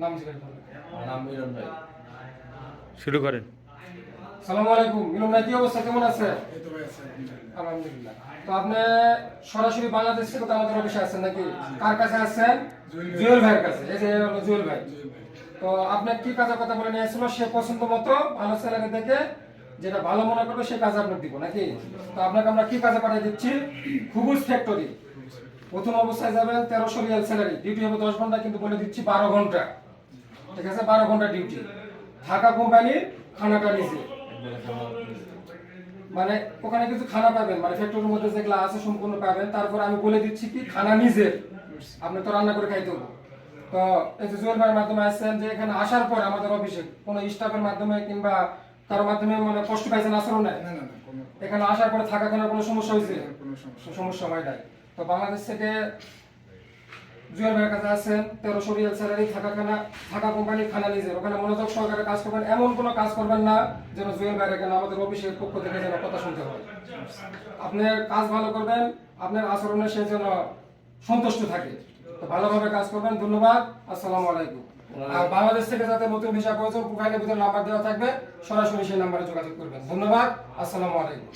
নাম জিজ্ঞেস করুন। আমার নাম মিলন ভাই। শুরু করেন। আসসালামু আলাইকুম, মিলন ভাই, কি অবস্থা, কেমন আছে? এই তো ভাই আছে আলহামদুলিল্লাহ। আলহামদুলিল্লাহ। তো আপনি সরাসরি বাংলাদেশ থেকে তো আমাদের অফিসে আছেন নাকি? কার কাছে আছেন? জুয়েল ভাইয়ের কাছে। এই যে হলো জুয়েল ভাই। তো আপনার কি কাজের কথা বলে নিয়েছিল, সে পছন্দ মতো ভালো স্যালারি দেখে যেটা ভালো মনে করবে সেই কাজ আপনাকে দিব নাকি? তো আপনাকে আমরা কি কাজে পাঠিয়ে দিচ্ছি? খুবুজ ফ্যাক্টরি। প্রথম অবস্থায় যাবেন 1300 রিয়াল স্যালারি, ডিউটি হবে 10 ঘন্টা, কিন্তু বলে দিচ্ছি 12 ঘন্টা। ঠিক আছে, 12 ঘন্টা ডিউটি। ঢাকা কোম্পানির, খানাটা নিজে, মানে ওখানে কিছু খানা পাবেন, মানে ফ্যাক্টরির মধ্যে যেগুলো আছে সম্পূর্ণ পাবেন। তারপর আমি বলে দিচ্ছি কি খানা নিজের, আপনি তো রান্না করে খাইতে হবে। তো এই যে জুয়েল ভাইয়ের মাধ্যমে আসছেন, যে এখানে আসার পর আমাদের অফিসে কোনো স্টাফের মাধ্যমে কিংবা কারো মাধ্যমে মানে কষ্ট পাইছেন আচরণ নাই? না না না, কোনো এখানে আসার পরে থাকা খানার কোনো সমস্যা হয়েছে? কোনো সমস্যা সমস্যা হয় নাই। তো বাংলাদেশ থেকে জুয়েল ভাইয়ের কাছে আছেন, 1300 রিয়াল স্যালারি, থাকা কোম্পানির, খানা নিজের। ওখানে মনোযোগ সহকারে কাজ করবেন, এমন কোনো কাজ করবেন না যেন জুয়েল ভাইয়ের এখানে আমাদের অফিসের পক্ষ থেকে যেন কথা শুনতে হয়। আপনার কাজ ভালো করবেন, আপনার আচরণে সে যেন সন্তুষ্ট থাকে। তো ভালোভাবে কাজ করবেন। ধন্যবাদ, আসসালামু আলাইকুম। আর বাংলাদেশ থেকে যাতে নতুন ভিসা প্রয়োজন, প্রোফাইলের ভিতরে নাম্বার দেওয়া থাকবে, সরাসরি সেই নাম্বারে যোগাযোগ করবেন। ধন্যবাদ, আসসালামু আলাইকুম।